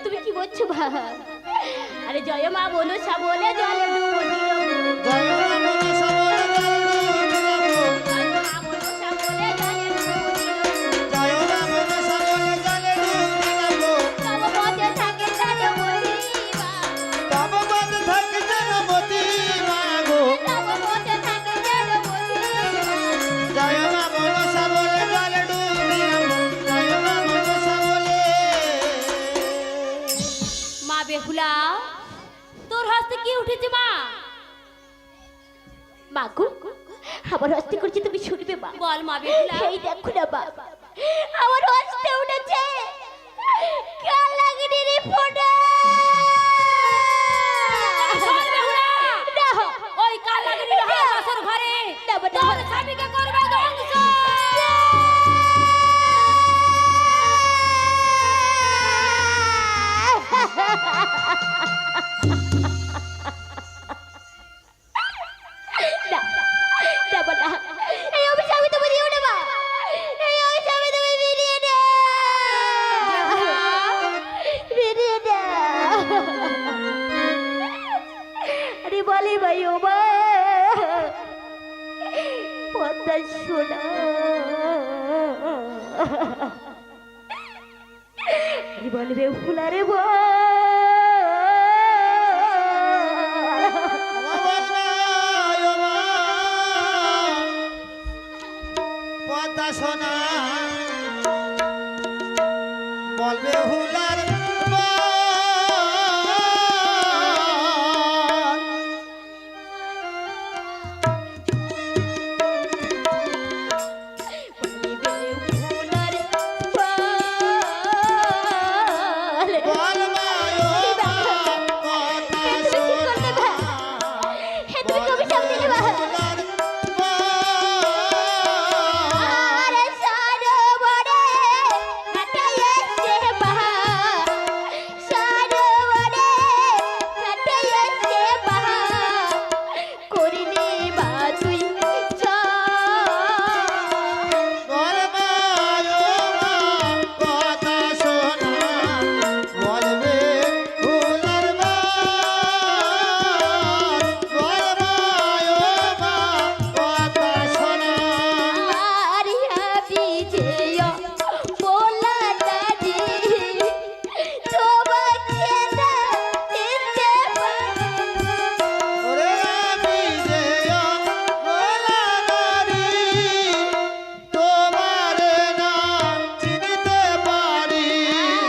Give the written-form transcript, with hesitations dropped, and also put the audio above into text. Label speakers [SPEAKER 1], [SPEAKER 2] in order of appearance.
[SPEAKER 1] তুমি কি বলছো মা? আরে জয় মা মনসা বলে জলে ডুবো দিও।
[SPEAKER 2] জয় মা মনসা বলে জলে ডুব দিলাম।
[SPEAKER 1] তব পথে থাকে জনমতি মা।
[SPEAKER 2] তব পথে থাকে জনমতি মা গো।
[SPEAKER 1] তব পথে থাকে জনমতি মা।
[SPEAKER 2] জয় মা মনসা বলে জলে ডুব দিলাম। জয় মা মনসা বলে।
[SPEAKER 1] মা বেহুলা তোর হস্তে কি উঠেছে মা? মাগো আমার হস্তে করছে তুমি শুনবে মা। বল মা বেহুলা। এই দেখো না মা আমার হস্তে উঠেছে কালাগিরি ফোঁটা। ওই কালাগিরি হাসর ঘরে তোর স্বামীকে করবে ধ্বংস। এই অভিশাপ তুমি দিও না মা। এই অভিশাপ তুমি ফিরিয়ে দাও। ফিরিয়ে দাও। আরে বলে ভাই ও মা পদ্মা সোনা। আরে বলবে ফুলারে বল।
[SPEAKER 2] পদ্মা সোনা বলবে হুলার বল